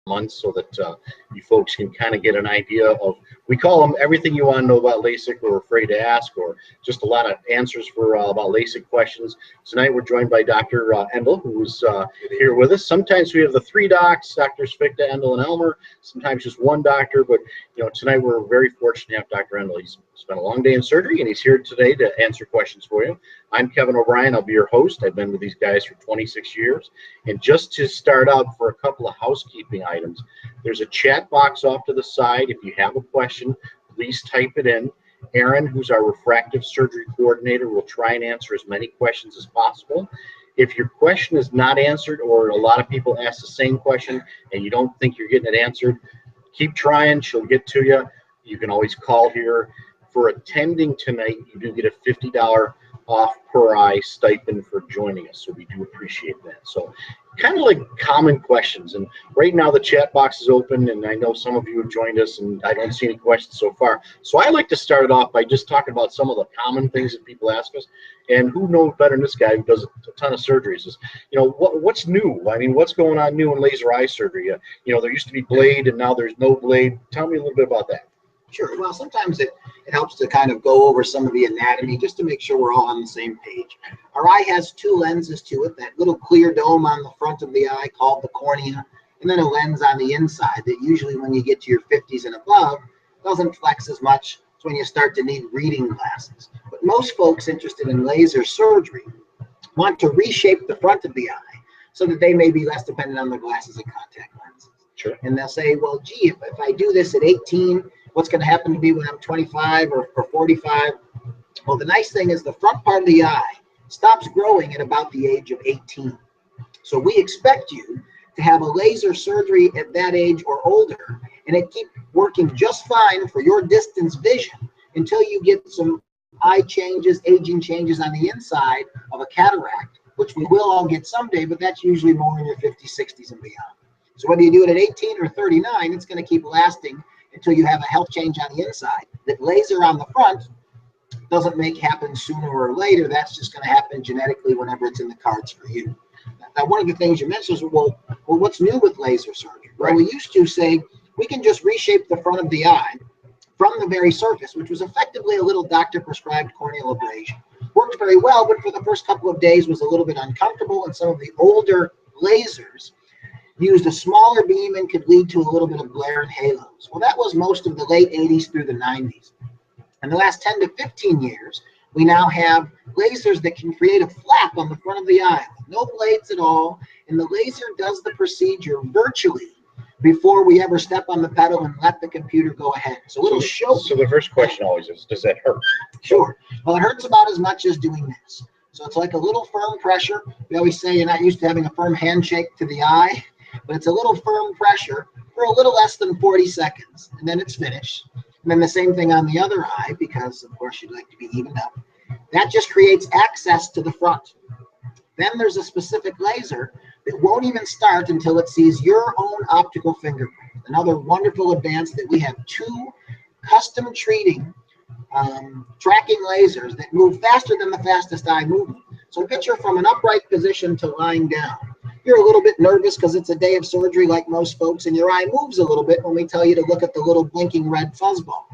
months so that you folks can kind of get an idea of, we call them everything you want to know about LASIK or afraid to ask, or just a lot of answers for about LASIK questions. Tonight we're joined by Dr. Endl, who's here with us. Sometimes we have the three docs, Drs. Fichte, Endl, and Elmer. Sometimes just one doctor, but tonight we're very fortunate to have Dr. Endl. He's spent a long day in surgery and he's here today to answer questions for you. I'm Kevin O'Brien. I'll be your host. I've been with these guys for 26 years. And just to start out, for a couple of housekeeping items, there's a chat box off to the side. If you have a question, please type it in. Aaron, who's our refractive surgery coordinator, will try and answer as many questions as possible. If your question is not answered, or a lot of people ask the same question and you don't think you're getting it answered, keep trying. She'll get to you. You can always call here. For attending tonight, you do get a $50 off per eye stipend for joining us, so we do appreciate that. So kind of like common questions, and right now the chat box is open, and I know some of you have joined us and I don't see any questions so far. So I like to start it off by just talking about some of the common things that people ask us, and who knows better than this guy who does a ton of surgeries is, what's new? I mean, what's going on new in laser eye surgery? There used to be blade and now there's no blade. Tell me a little bit about that. Sure. Well, sometimes it helps to kind of go over some of the anatomy just to make sure we're all on the same page. Our eye has two lenses to it, that little clear dome on the front of the eye called the cornea, and then a lens on the inside that usually when you get to your 50s and above doesn't flex as much. It's when you start to need reading glasses. But most folks interested in laser surgery want to reshape the front of the eye so that they may be less dependent on their glasses and contact lenses. Sure. And they'll say, well, gee, if I do this at 18, what's going to happen to me when I'm 25 or 45? Well, the nice thing is the front part of the eye stops growing at about the age of 18. So we expect you to have a laser surgery at that age or older, and it keep working just fine for your distance vision until you get some eye changes, aging changes on the inside of a cataract, which we will all get someday, but that's usually more in your 50s, 60s, and beyond. So whether you do it at 18 or 39, it's going to keep lasting until you have a health change on the inside. That laser on the front doesn't make happen sooner or later. That's just going to happen genetically whenever it's in the cards for you. Now, one of the things you mentioned is, well, what's new with laser surgery? Well, we used to say we can just reshape the front of the eye from the very surface, which was effectively a little doctor-prescribed corneal abrasion. Worked very well, but for the first couple of days was a little bit uncomfortable, and some of the older lasers used a smaller beam and could lead to a little bit of glare and halos. Well, that was most of the late 80s through the 90s. In the last 10 to 15 years, we now have lasers that can create a flap on the front of the eye, no blades at all, and the laser does the procedure virtually before we ever step on the pedal and let the computer go ahead. So it'll show. So the first question always is, does that hurt? Sure. Well, it hurts about as much as doing this. So it's like a little firm pressure. We always say you're not used to having a firm handshake to the eye, but it's a little firm pressure for a little less than 40 seconds, and then it's finished. And then the same thing on the other eye, because of course you'd like to be evened up. That just creates access to the front. Then there's a specific laser that won't even start until it sees your own optical fingerprint. Another wonderful advance that we have two custom treating tracking lasers that move faster than the fastest eye movement. So picture from an upright position to lying down. You're a little bit nervous because it's a day of surgery like most folks, and your eye moves a little bit when we tell you to look at the little blinking red fuzzball.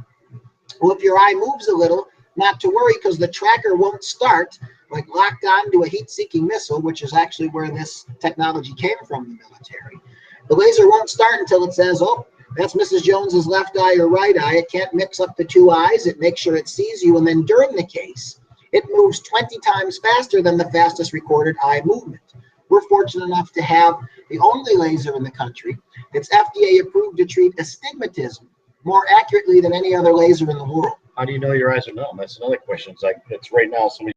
Well, if your eye moves a little, not to worry, because the tracker won't start like locked on to a heat-seeking missile, which is actually where this technology came from, the military. The laser won't start until it says, oh, that's Mrs. Jones's left eye or right eye. It can't mix up the two eyes. It makes sure it sees you, and then during the case, it moves 20 times faster than the fastest recorded eye movement. We're fortunate enough to have the only laser in the country that's FDA approved to treat astigmatism more accurately than any other laser in the world. How do you know your eyes are numb? That's another question. It's like, it's right now somebody.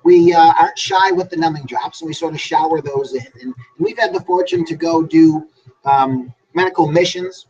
We aren't shy with the numbing drops, and we sort of shower those in. And we've had the fortune to go do medical missions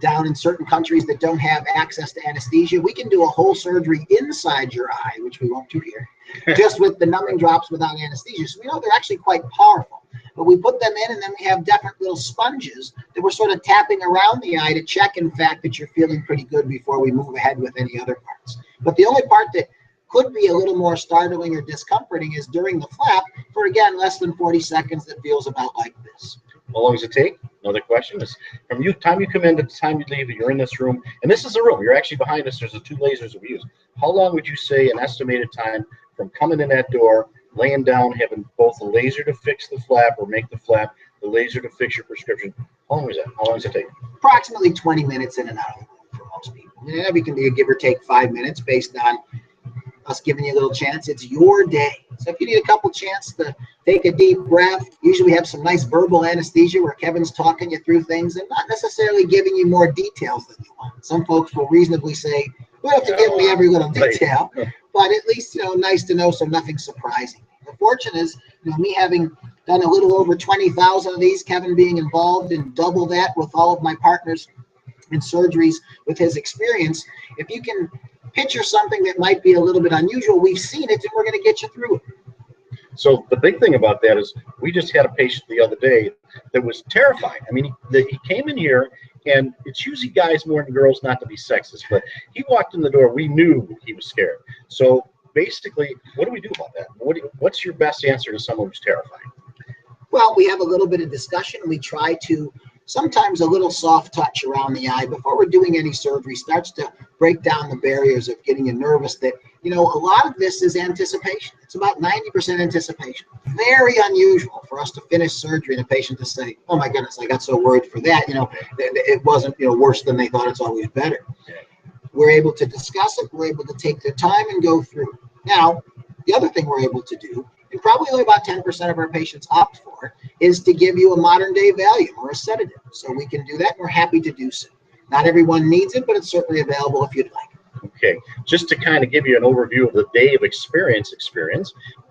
down in certain countries that don't have access to anesthesia. We can do a whole surgery inside your eye, which we won't do here, just with the numbing drops without anesthesia. So we know they're actually quite powerful. But we put them in, and then we have different little sponges that we're sort of tapping around the eye to check, in fact, that you're feeling pretty good before we move ahead with any other parts. But the only part that could be a little more startling or discomforting is during the flap for, again, less than 40 seconds that feels about like this. How long does it take? Another question is from you time you come in to the time you leave, you're in this room, and this is the room. You're actually behind us. There's the 2 lasers that we use. How long would you say an estimated time from coming in that door, laying down, having both the laser to fix the flap or make the flap, the laser to fix your prescription? How long is that? How long does it take? Approximately 20 minutes in and out of the room for most people. Yeah, we can do give or take 5 minutes based on us giving you a little chance. It's your day. So if you need a couple chances to take a deep breath, usually we have some nice verbal anesthesia where Kevin's talking you through things and not necessarily giving you more details than you want. Some folks will reasonably say, you don't have to give me every little detail, but at least, nice to know, so nothing surprising. The fortune is, me having done a little over 20,000 of these, Kevin being involved in double that with all of my partners in surgeries with his experience. If you can picture something that might be a little bit unusual, we've seen it and we're going to get you through it. So the big thing about that is we just had a patient the other day that was terrified. I mean, he came in here, and it's usually guys more than girls, not to be sexist, but he walked in the door, we knew he was scared. So basically, what do we do about that? What's your best answer to someone who's terrified? Well, we have a little bit of discussion. We try to sometimes a little soft touch around the eye before we're doing any surgery starts to break down the barriers of getting you nervous that, a lot of this is anticipation. It's about 90% anticipation. Very unusual for us to finish surgery and a patient to say, oh my goodness, I got so worried for that. It wasn't, worse than they thought. It's always better. We're able to discuss it. We're able to take the time and go through. Now, the other thing we're able to do, and probably only about 10% of our patients opt for, is to give you a modern day Valium or a sedative. So we can do that, and we're happy to do so. Not everyone needs it, but it's certainly available if you'd like. Okay, just to kind of give you an overview of the day of experience.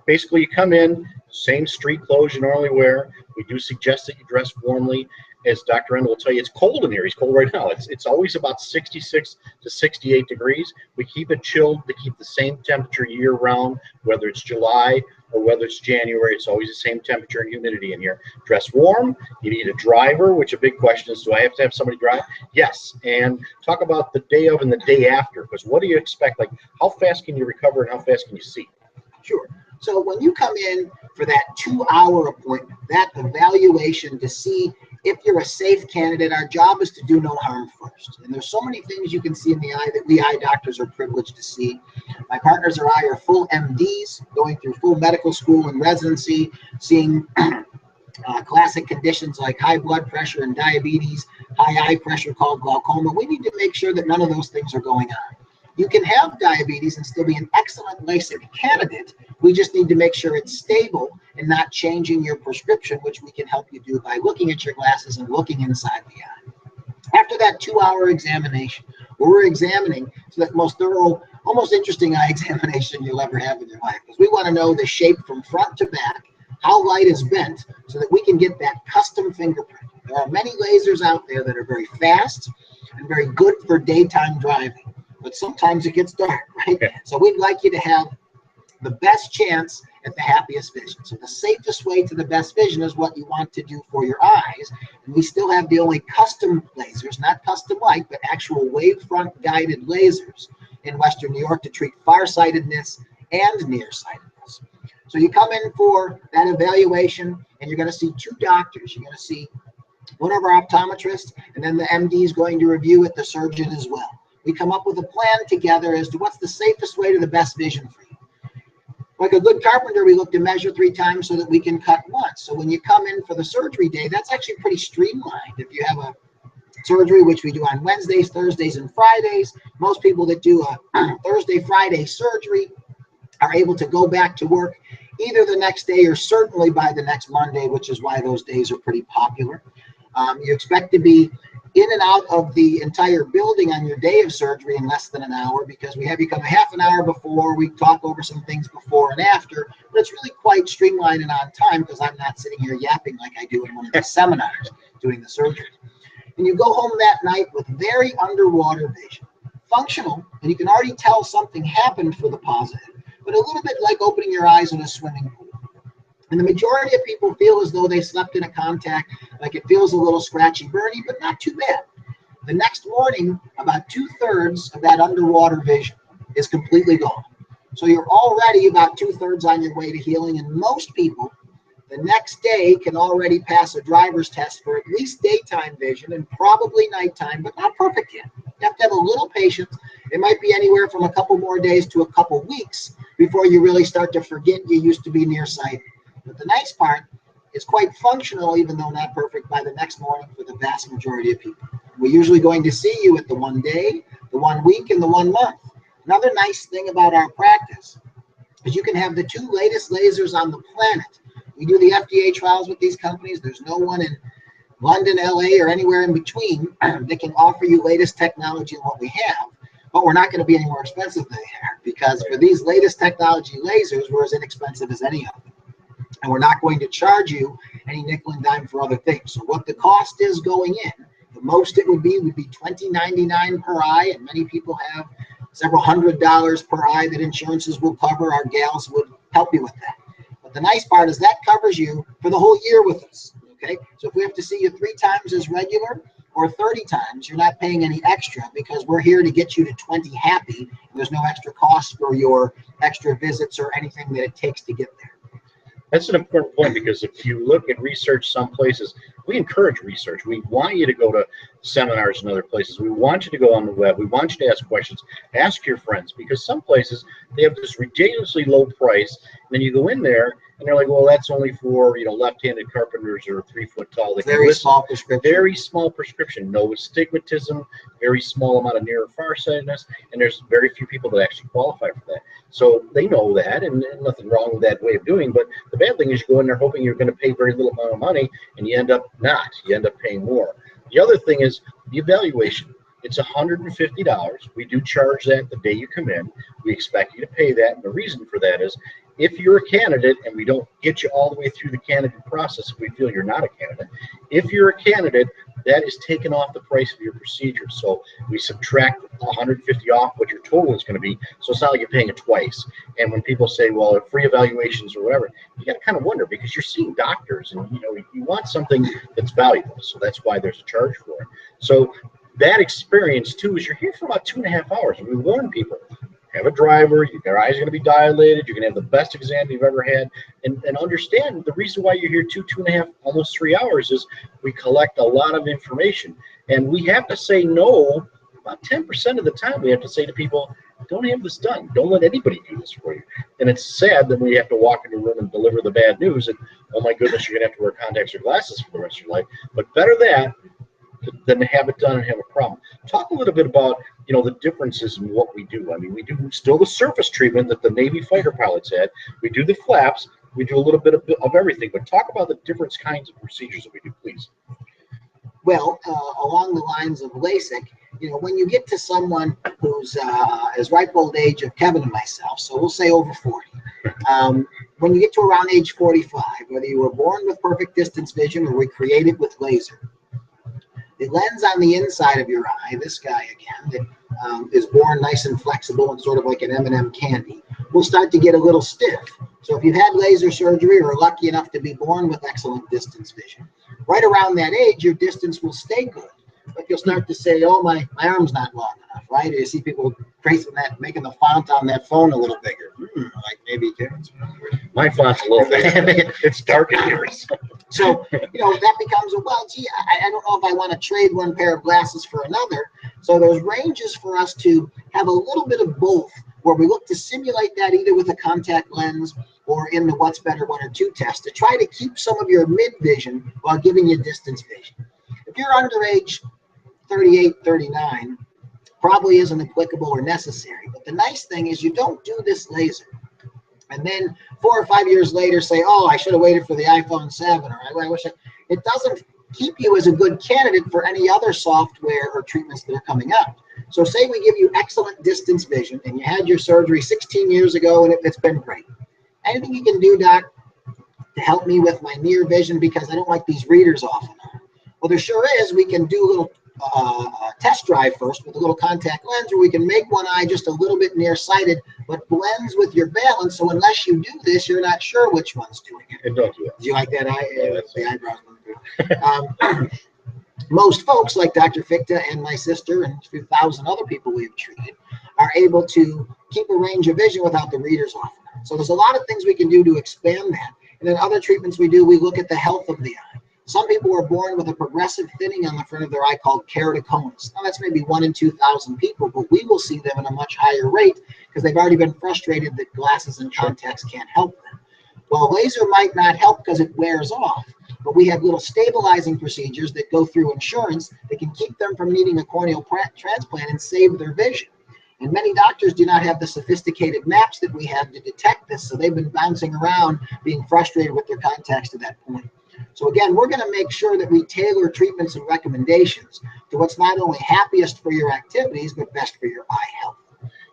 Basically, you come in, same street clothes you normally wear. We do suggest that you dress warmly. As Dr. Endl will tell you, it's cold in here. He's cold right now. It's always about 66 to 68 degrees. We keep it chilled to keep the same temperature year round, whether it's July or whether it's January. It's always the same temperature and humidity in here. Dress warm. You need a driver, which a big question is, do I have to have somebody drive? Yes. And talk about the day of and the day after, because what do you expect? Like, how fast can you recover and how fast can you see? Sure. So when you come in for that 2-hour appointment, that evaluation to see if you're a safe candidate, our job is to do no harm first. And there's so many things you can see in the eye that we eye doctors are privileged to see. My partners and I are full MDs, going through full medical school and residency, seeing classic conditions like high blood pressure and diabetes, high eye pressure called glaucoma. We need to make sure that none of those things are going on. You can have diabetes and still be an excellent LASIK candidate. We just need to make sure it's stable and not changing your prescription, which we can help you do by looking at your glasses and looking inside the eye. After that 2-hour examination, where we're examining, so that most thorough, almost interesting eye examination you'll ever have in your life, because we want to know the shape from front to back, how light is bent, so that we can get that custom fingerprint. There are many lasers out there that are very fast and very good for daytime driving, but sometimes it gets dark, right? Yeah. So we'd like you to have the best chance at the happiest vision. So the safest way to the best vision is what you want to do for your eyes. And we still have the only custom lasers, not custom light, but actual wavefront guided lasers in Western New York to treat farsightedness and nearsightedness. So you come in for that evaluation and you're going to see 2 doctors. You're going to see one of our optometrists, and then the MD is going to review it, the surgeon as well. We come up with a plan together as to what's the safest way to the best vision for you. Like a good carpenter, we look to measure 3 times so that we can cut once. So when you come in for the surgery day, that's actually pretty streamlined. If you have a surgery, which we do on Wednesdays, Thursdays, and Fridays, most people that do a Thursday, Friday surgery are able to go back to work either the next day or certainly by the next Monday, which is why those days are pretty popular. You expect to be in and out of the entire building on your day of surgery in less than an hour, because we have you come a half an hour before, we talk over some things before and after, but it's really quite streamlined and on time because I'm not sitting here yapping like I do in one of the seminars doing the surgery. And you go home that night with very underwater vision, functional, and you can already tell something happened for the positive, but a little bit like opening your eyes in a swimming pool. And the majority of people feel as though they slept in a contact, like it feels a little scratchy, burny, but not too bad. The next morning, about 2/3 of that underwater vision is completely gone. So you're already about 2/3 on your way to healing. And most people the next day can already pass a driver's test for at least daytime vision and probably nighttime, but not perfect yet. You have to have a little patience. It might be anywhere from a couple more days to a couple weeks before you really start to forget you used to be nearsighted. But the nice part is quite functional, even though not perfect, by the next morning for the vast majority of people. We're usually going to see you at the 1 day, the 1 week, and the 1 month. Another nice thing about our practice is you can have the 2 latest lasers on the planet. We do the FDA trials with these companies. There's no one in London, LA, or anywhere in between that can offer you latest technology in what we have. But we're not going to be any more expensive than they are, because for these latest technology lasers, we're as inexpensive as any of them. And we're not going to charge you any nickel and dime for other things. So what the cost is going in, the most it would be $20.99 per eye, and many people have several $100s per eye that insurances will cover. Our gals would help you with that. But the nice part is that covers you for the whole year with us. Okay, so if we have to see you 3 times as regular or 30 times, you're not paying any extra, because we're here to get you to 20 happy. And there's no extra cost for your extra visits or anything that it takes to get there. That's an important point, because if you look at research, some places, we encourage research. We want you to go to seminars and other places. We want you to go on the web. We want you to ask questions. Ask your friends, because some places, they have this ridiculously low price. And then you go in there, and they're like, well, that's only for, you know, left-handed carpenters or 3 foot tall. Very small prescription. Very small prescription. No astigmatism, very small amount of near and farsightedness, and there's very few people that actually qualify for that. So they know that, and nothing wrong with that way of doing. But the bad thing is you go in there hoping you're going to pay very little amount of money, and you end up not. You end up paying more. The other thing is the evaluation. It's $150. We do charge that the day you come in. We expect you to pay that. And the reason for that is, if you're a candidate and we don't get you all the way through the candidate process, if we feel you're not a candidate, if you're a candidate, that is taken off the price of your procedure. So we subtract $150 off what your total is going to be. So it's not like you're paying it twice. And when people say, well, free evaluations or whatever, you got to kind of wonder, because you're seeing doctors, and you want something that's valuable. So that's why there's a charge for it. So that experience too is you're here for about 2.5 hours. And we warn people, have a driver, your eyes are going to be dilated, you're going to have the best exam you've ever had, and understand the reason why you're here 2.5, almost 3 hours is we collect a lot of information, and we have to say no about 10% of the time. We have to say to people, don't have this done. Don't let anybody do this for you. And it's sad that we have to walk into a room and deliver the bad news and, oh my goodness, you're going to have to wear contacts or glasses for the rest of your life. But better that than to have it done and have a problem. Talk a little bit about, the differences in what we do. I mean, we do still the surface treatment that the Navy fighter pilots had. We do the flaps. We do a little bit of everything. But talk about the different kinds of procedures that we do, please. Well, along the lines of LASIK, when you get to someone who's as ripe old age of Kevin and myself, so we'll say over 40, when you get to around age 45, whether you were born with perfect distance vision or we create it with laser, the lens on the inside of your eye, this guy again, that is born nice and flexible and sort of like an M&M candy, will start to get a little stiff. So if you've had laser surgery or are lucky enough to be born with excellent distance vision, right around that age, your distance will stay good. But you'll start to say, oh, my arm's not long enough, right? Or you see people tracing that, making the font on that phone a little bigger. Like maybe Kevin's. My font's a little bigger. It's dark in here. So, that becomes I don't know if I want to trade one pair of glasses for another. So there's ranges for us to have a little bit of both, where we look to simulate that either with a contact lens or in the What's Better 1 or 2 test to try to keep some of your mid vision while giving you distance vision. If you're under age 38, 39, probably isn't applicable or necessary. But the nice thing is you don't do this laser and then 4 or 5 years later say, oh, I should have waited for the iPhone 7, or I wish it doesn't keep you as a good candidate for any other software or treatments that are coming out. So say we give you excellent distance vision and you had your surgery 16 years ago and it's been great. Anything you can do, Doc, to help me with my near vision, because I don't like these readers often? Well, there sure is. We can do a little test drive first with a little contact lens, where we can make one eye just a little bit nearsighted, but blends with your balance. So unless you do this, you're not sure which one's doing it. And don't do it. Do you like that eye? Yeah, the eyebrows. Most folks, like Dr. Fichte and my sister and a few thousand other people we've treated, are able to keep a range of vision without the readers often. So there's a lot of things we can do to expand that. And then other treatments we do, we look at the health of the eye. Some people are born with a progressive thinning on the front of their eye called keratoconus. Now that's maybe 1 in 2,000 people, but we will see them in a much higher rate because they've already been frustrated that glasses and contacts can't help them. Well, laser might not help because it wears off, but we have little stabilizing procedures that go through insurance that can keep them from needing a corneal transplant and save their vision. And many doctors do not have the sophisticated maps that we have to detect this, so they've been bouncing around being frustrated with their contacts to that point. So again, we're going to make sure that we tailor treatments and recommendations to what's not only happiest for your activities, but best for your eye health.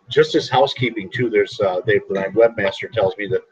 Just as housekeeping too, there's my webmaster tells me that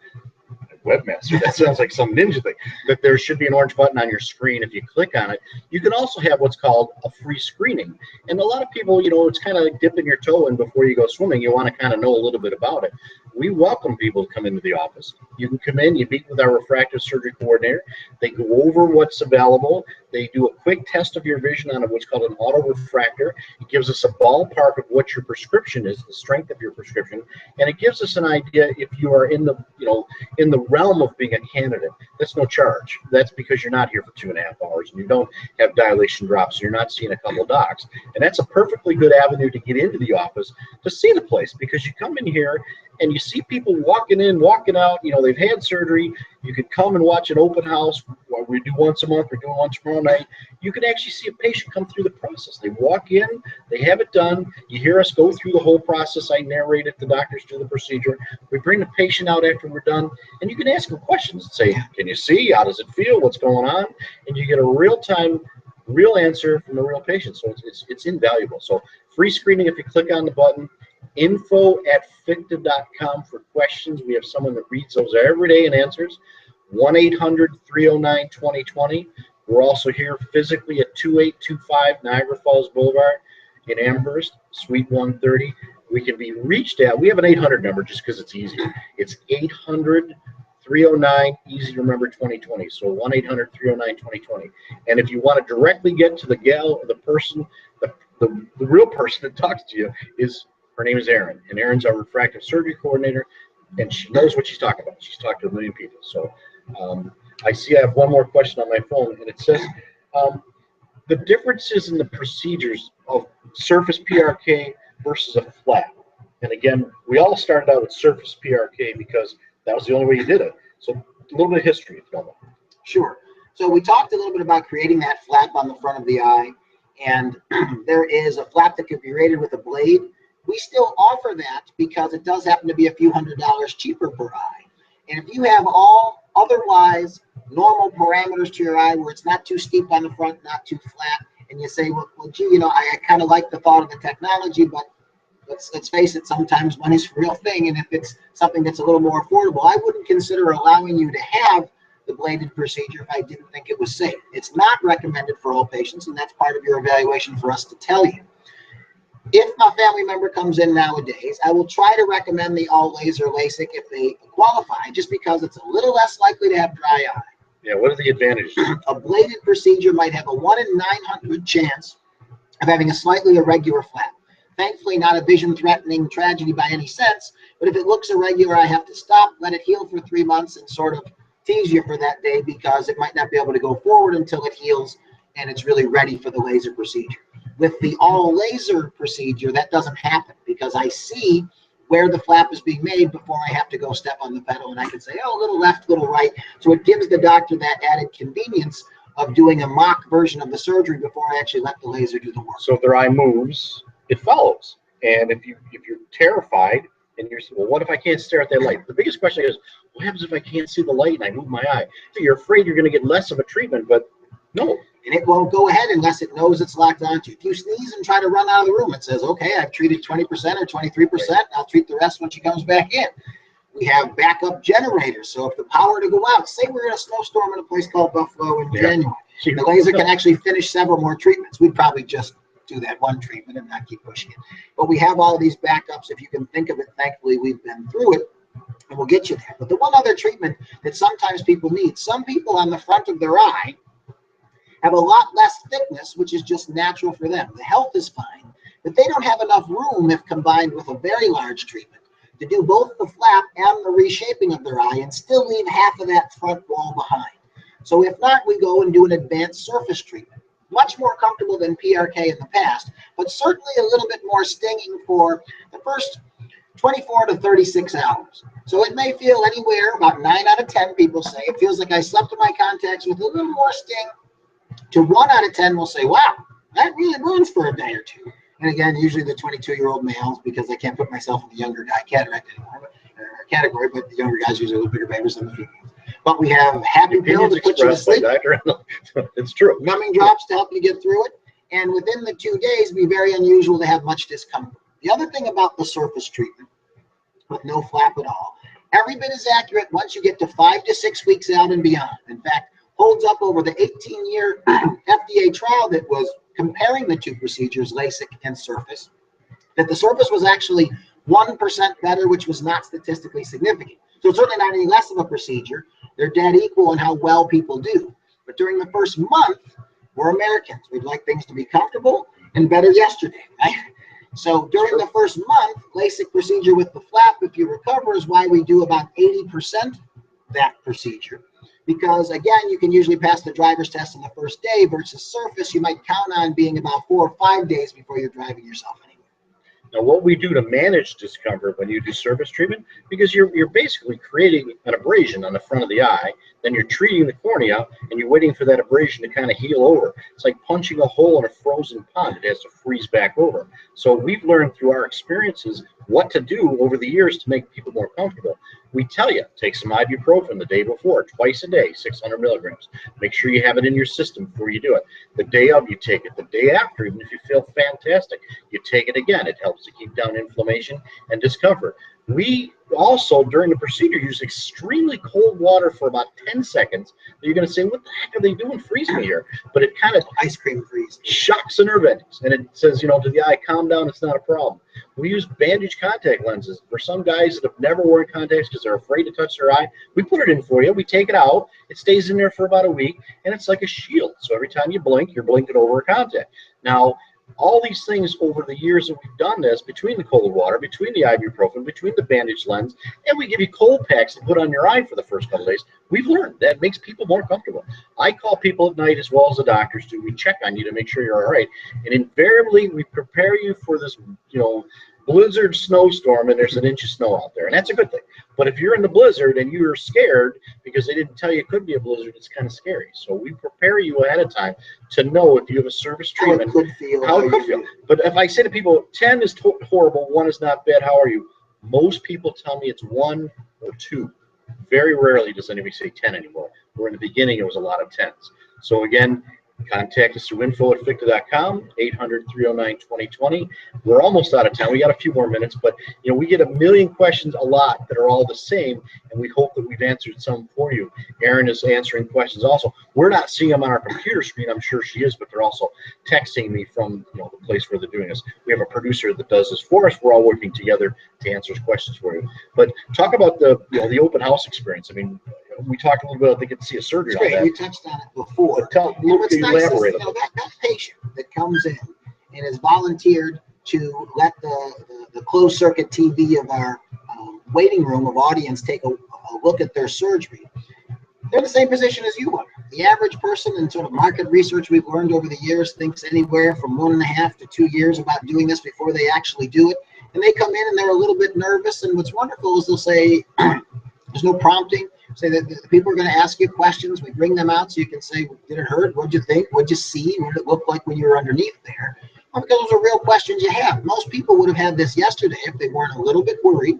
webmaster, that sounds like some ninja thing, that there should be an orange button on your screen. If you click on it, you can also have what's called a free screening. And a lot of people, you know, it's kind of like dipping your toe in before you go swimming. You want to kind of know a little bit about it. We welcome people to come into the office. You can come in, you meet with our refractive surgery coordinator. They go over what's available. They do a quick test of your vision on what's called an autorefractor. It gives us a ballpark of what your prescription is, the strength of your prescription, and it gives us an idea if you are in the, you know, in the realm of being a candidate. That's no charge. That's because you're not here for 2.5 hours and you don't have dilation drops, so you're not seeing a couple of docs. And that's a perfectly good avenue to get into the office to see the place, because you come in here and you see people walking in, walking out. You know, they've had surgery. You could come and watch an open house. We do once a month. We're doing once tomorrow night. You can actually see a patient come through the process. They walk in, they have it done. You hear us go through the whole process. I narrate it. The doctors do the procedure. We bring the patient out after we're done, and you can ask them questions and say, can you see? How does it feel? What's going on? And you get a real-time, real answer from the real patient. So it's invaluable. So free screening if you click on the button. info@fichte.com for questions. We have someone that reads those every day and answers. 1-800-309-2020. We're also here physically at 2825 Niagara Falls Boulevard in Amherst, Suite 130. We can be reached at, we have an 800 number just because it's easy. It's 800-309, easy to remember, 2020. So 1-800-309-2020. And if you want to directly get to the gal, the person, the real person that talks to you, her name is Erin. And Erin's our refractive surgery coordinator, and she knows what she's talking about. She's talked to a million people. So I see I have one more question on my phone, and it says the differences in the procedures of surface PRK versus a flap. And again, we all started out with surface PRK because that was the only way you did it. So a little bit of history, if you don't mind. Sure. So we talked a little bit about creating that flap on the front of the eye, and there is a flap that could be rated with a blade. We still offer that because it does happen to be a few $100s cheaper per eye. And if you have all otherwise normal parameters to your eye where it's not too steep on the front, not too flat, and you say, well gee, you know, I kind of like the thought of the technology, but let's face it, sometimes money's a real thing, and if it's something that's a little more affordable, I wouldn't consider allowing you to have the bladed procedure if I didn't think it was safe. It's not recommended for all patients, and that's part of your evaluation for us to tell you. If my family member comes in nowadays, I will try to recommend the all laser LASIK if they qualify, just because it's a little less likely to have dry eye. Yeah, what are the advantages? A bladed procedure might have a 1 in 900 chance of having a slightly irregular flap. Thankfully, not a vision-threatening tragedy by any sense, but if it looks irregular, I have to stop, let it heal for 3 months, and sort of tease you for that day because it might not be able to go forward until it heals and it's really ready for the laser procedure. With the all laser procedure, that doesn't happen because I see where the flap is being made before I have to go step on the pedal, and I can say, oh, a little left, a little right. So it gives the doctor that added convenience of doing a mock version of the surgery before I actually let the laser do the work. So if their eye moves, it follows. And if you're terrified and you're, well, what if I can't stare at that light? The biggest question is, what happens if I can't see the light and I move my eye? So you're afraid you're going to get less of a treatment, but no. And it won't go ahead unless it knows it's locked onto you. If you sneeze and try to run out of the room, it says, okay, I've treated 20% or 23%. I'll treat the rest when she comes back in. We have backup generators. So if the power to go out, say we're in a snowstorm in a place called Buffalo in January, the laser can actually finish several more treatments. We'd probably just do that one treatment and not keep pushing it. But we have all these backups. If you can think of it, thankfully, we've been through it, and we'll get you there. But the one other treatment that sometimes people need, some people on the front of their eye have a lot less thickness, which is just natural for them. The health is fine, but they don't have enough room if combined with a very large treatment to do both the flap and the reshaping of their eye and still leave half of that front wall behind. So if not, we go and do an advanced surface treatment. Much more comfortable than PRK in the past, but certainly a little bit more stinging for the first 24 to 36 hours. So it may feel anywhere, about 9 out of 10 people say, it feels like I slept in my contacts with a little more sting, to 1 out of 10 will say, wow, that really burns for a day or two. And again, usually the 22-year-old males, because I can't put myself in the younger guy category, but the younger guys usually a little bigger babies than the females. But we have happy pill to put you to sleep. It's true. Numbing drops to help you get through it. And within the 2 days, it'd be very unusual to have much discomfort. The other thing about the surface treatment with no flap at all, every bit is accurate once you get to 5 to 6 weeks out and beyond. In fact, holds up over the 18-year FDA trial that was comparing the two procedures, LASIK and surface, that the surface was actually 1% better, which was not statistically significant. So it's certainly not any less of a procedure. They're dead equal in how well people do. But during the first month, we're Americans. We'd like things to be comfortable and better yesterday, right? So during the first month, LASIK procedure with the flap, if you recover, is why we do about 80% that procedure. Because again, you can usually pass the driver's test on the first day versus surface, you might count on being about 4 or 5 days before you're driving yourself anywhere. Now, what we do to manage discomfort when you do surface treatment, because you're basically creating an abrasion on the front of the eye, then you're treating the cornea, and you're waiting for that abrasion to kind of heal over. It's like punching a hole in a frozen pond. It has to freeze back over. So we've learned through our experiences what to do over the years to make people more comfortable. We tell you, take some ibuprofen the day before, twice a day, 600 milligrams. Make sure you have it in your system before you do it. The day of, you take it. The day after, even if you feel fantastic, you take it again. It helps to keep down inflammation and discomfort. We also, during the procedure, use extremely cold water for about 10 seconds. You're going to say, what the heck are they doing freezing me here? But it kind of ice cream freeze shocks the nerve endings. And it says, to the eye, calm down, it's not a problem. We use bandage contact lenses. For some guys that have never worn contacts because they're afraid to touch their eye, we put it in for you. We take it out. It stays in there for about a week, and it's like a shield. So every time you blink, you're blinking over a contact. Now, all these things over the years that we've done this, between the cold water, between the ibuprofen, between the bandage lens, and we give you cold packs to put on your eye for the first couple of days, we've learned that makes people more comfortable. I call people at night as well as the doctors do. We check on you to make sure you're all right. And invariably, we prepare you for this, blizzard snowstorm, and there's an inch of snow out there, and that's a good thing. But if you're in the blizzard and you're scared because they didn't tell you it could be a blizzard, it's kind of scary. So we prepare you ahead of time to know if you have a surface treatment, how it could feel. But if I say to people, 10 is horrible, 1 is not bad, how are you? Most people tell me it's 1 or 2. Very rarely does anybody say 10 anymore. Where in the beginning, it was a lot of 10s. So again, contact us through info@fichte.com, 800-309-2020. We're almost out of time. We got a few more minutes, but we get a million questions a lot that are all the same, and we hope that we've answered some for you. Erin is answering questions also. We're not seeing them on our computer screen. I'm sure she is, but they're also texting me from the place where they're doing this. We have a producer that does this for us. We're all working together to answer questions for you. But talk about the open house experience. I mean, we talked a little bit. They get to see a surgery on that. You touched on it before. What's nice elaborate is, that patient that comes in and is volunteered to let the closed circuit TV of our waiting room of audience take a look at their surgery. They're in the same position as you are. The average person, in sort of market research we've learned over the years, thinks anywhere from 1.5 to 2 years about doing this before they actually do it. And they come in and they're a little bit nervous. And what's wonderful is they'll say, there's no prompting. Say that the people are going to ask you questions. We bring them out so you can say, did it hurt? What'd you think? What'd you see? What did it look like when you were underneath there? Well, because those are real questions you have. Most people would have had this yesterday if they weren't a little bit worried.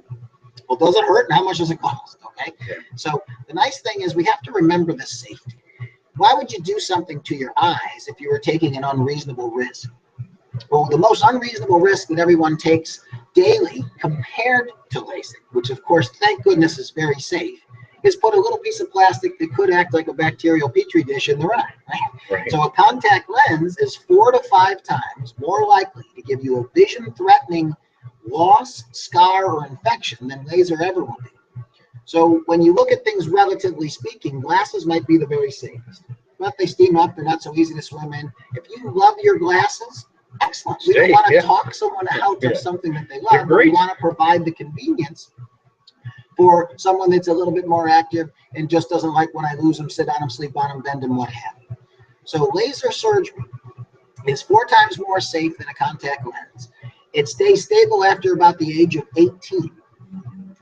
Well, does it hurt and how much does it cost? Okay. Yeah. So the nice thing is we have to remember the safety. Why would you do something to your eyes if you were taking an unreasonable risk? Well, the most unreasonable risk that everyone takes daily compared to LASIK, which of course, thank goodness, is very safe, is put a little piece of plastic that could act like a bacterial petri dish in their eye. Right? So a contact lens is 4 to 5 times more likely to give you a vision-threatening loss, scar, or infection than laser ever will be. So when you look at things relatively speaking, glasses might be the very safest. But they steam up, they're not so easy to swim in. If you love your glasses, excellent. We don't want to talk someone out of something that they love, but we want to provide the convenience for someone that's a little bit more active and just doesn't like when I lose them, sit on them, sleep on them, bend them, what have you. So laser surgery is 4 times more safe than a contact lens. It stays stable after about the age of 18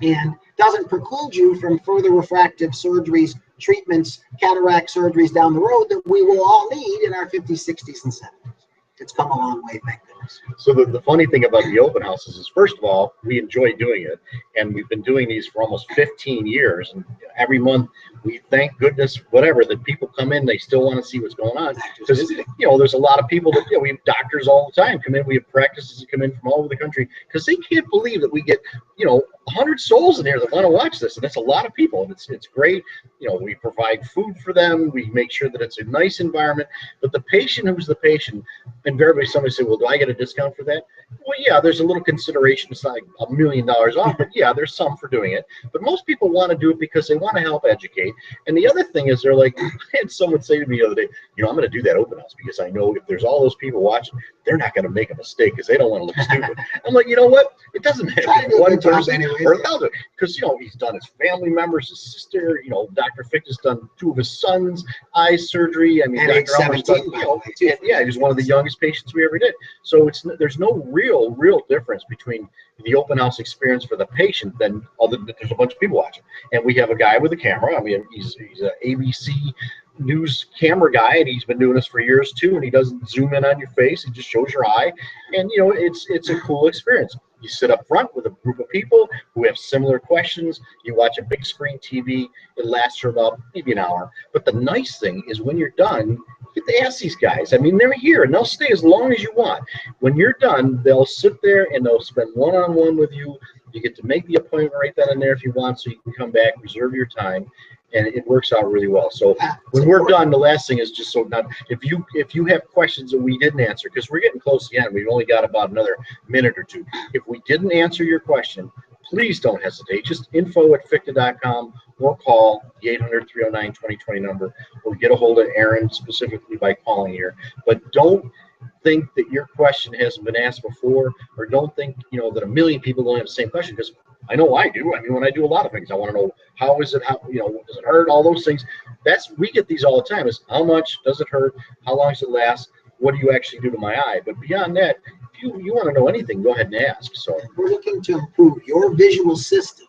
and doesn't preclude you from further refractive surgeries, treatments, cataract surgeries down the road that we will all need in our 50s, 60s, and 70s. It's come a long way, thank goodness. So the funny thing about the open houses is, first of all, we enjoy doing it, and we've been doing these for almost 15 years, and every month we thank goodness, whatever, that people come in, they still want to see what's going on. Because, there's a lot of people that, we have doctors all the time come in, we have practices that come in from all over the country, because they can't believe that we get, 100 souls in here that want to watch this, and that's a lot of people, and it's great. We provide food for them, we make sure that it's a nice environment, but the patient who's the patient, invariably somebody say, well, do I get a discount for that? Well, yeah, there's a little consideration. It's not like $1 million off, but yeah, there's some for doing it. But most people want to do it because they want to help educate. And the other thing is, they're like, I had someone say to me the other day, I'm going to do that open house because I know if there's all those people watching, they're not going to make a mistake because they don't want to look stupid. I'm like, you know what? It doesn't matter one person or 1,000, because he's done his family members, his sister. Dr. Fichte's done 2 of his sons' eye surgery. I mean, Dr. Elmer's done, he was one of the youngest patients we ever did. So there's no real difference between the open house experience for the patient than other than there's a bunch of people watching. And we have a guy with a camera. I mean, he's an ABC news camera guy, and he's been doing this for years too, and he doesn't zoom in on your face, he just shows your eye, and it's a cool experience. You sit up front with a group of people who have similar questions. You watch a big screen TV. It lasts for about maybe an hour. But the nice thing is, when you're done, you get to ask these guys. I mean, they're here and they'll stay as long as you want. When you're done, they'll sit there and they'll spend one-on-one with you. You get to make the appointment right then and there if you want, so you can come back, reserve your time, and it works out really well. So when we're done, the last thing is just if you have questions that we didn't answer, because we're getting close to the end, we've only got about another minute or two. If we didn't answer your question, please don't hesitate. Just info@fichte.com or call the 800-309-2020 number, or get a hold of Aaron specifically by calling here. But don't think that your question hasn't been asked before, or don't think that a million people don't have the same question, because I know I do. I mean, when I do a lot of things, I want to know, how is it, does it hurt, all those things. We get these all the time, is how much does it hurt, how long does it last, what do you actually do to my eye? But beyond that, if you want to know anything, go ahead and ask. So we're looking to improve your visual system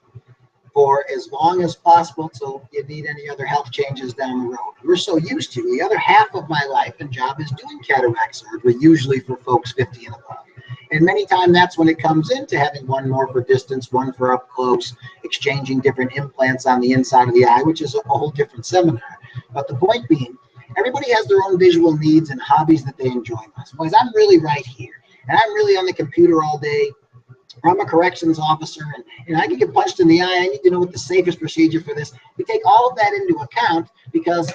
for as long as possible till you need any other health changes down the road. We're so used to, the other half of my life and job is doing cataract surgery, usually for folks 50 and above. And many times that's when it comes into having one more for distance, one for up close, exchanging different implants on the inside of the eye, which is a whole different seminar. But the point being, everybody has their own visual needs and hobbies that they enjoy most. Boys, I'm really right here, and I'm really on the computer all day. I'm a corrections officer, and I can get punched in the eye. I need to know what the safest procedure for this. We take all of that into account because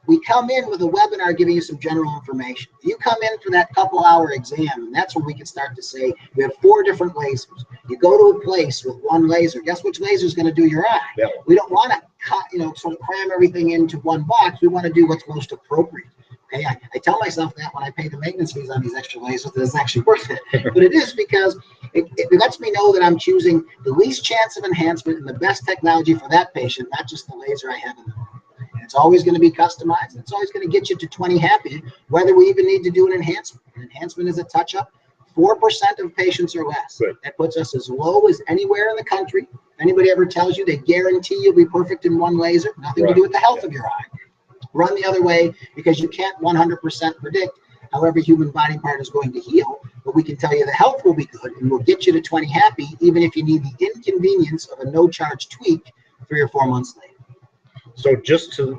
we come in with a webinar giving you some general information. You come in for that couple-hour exam, and that's when we can start to say, we have 4 different lasers. You go to a place with one laser. Guess which laser is going to do your eye? Yeah. We don't want to sort of cram everything into one box. We want to do what's most appropriate. Okay, I tell myself that when I pay the maintenance fees on these extra lasers, that it's actually worth it. But it is, because it lets me know that I'm choosing the least chance of enhancement and the best technology for that patient, not just the laser I have in the room. And it's always going to be customized. And it's always going to get you to 20 happy, whether we even need to do an enhancement. An enhancement is a touch-up. 4% of patients or less. Good. That puts us as low as anywhere in the country. If anybody ever tells you they guarantee you'll be perfect in one laser, nothing to do with the health of your eye. Run the other way, because you can't 100% predict how every human body part is going to heal, but we can tell you the health will be good and we'll get you to 20 happy, even if you need the inconvenience of a no-charge tweak 3 or 4 months later. So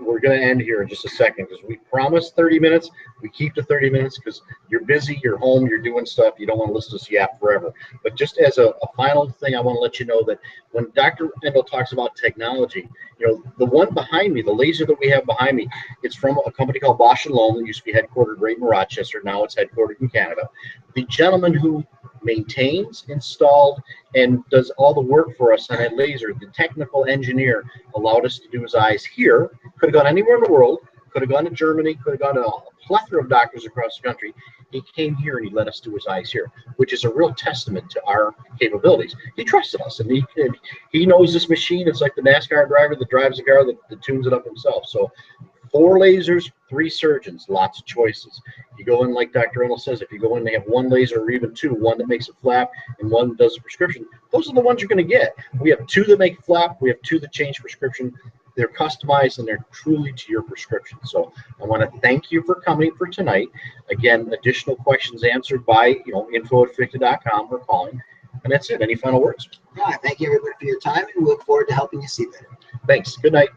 we're going to end here in just a second, because we promised 30 minutes. We keep to 30 minutes because you're busy, you're home, you're doing stuff. You don't want to listen to us yap forever. But just as a final thing, I want to let you know that when Dr. Endl talks about technology, the one behind me, the laser that we have behind me, it's from a company called Bausch & Lomb that used to be headquartered right in Rochester. Now it's headquartered in Canada. The gentleman who maintains, installed, and does all the work for us on that laser, the technical engineer, allowed us to do his eyes here. Could have gone anywhere in the world. Could have gone to Germany, could have gone to plethora of doctors across the country. He came here and he let us do his eyes here, which is a real testament to our capabilities. He trusted us, and he knows this machine. It's like the NASCAR driver that drives the car that tunes it up himself. So 4 lasers, 3 surgeons, lots of choices. You go in, like Dr. Endl says, if you go in, they have 1 laser or even 2, one that makes it flap and one that does a prescription. Those are the ones you're going to get. We have 2 that make it flap. We have 2 that change prescription. They're customized and they're truly to your prescription. So I want to thank you for coming for tonight. Again, additional questions answered by info@fichte.com or calling. And that's it. Any final words? Yeah, thank you everybody for your time, and we look forward to helping you see better. Thanks. Good night.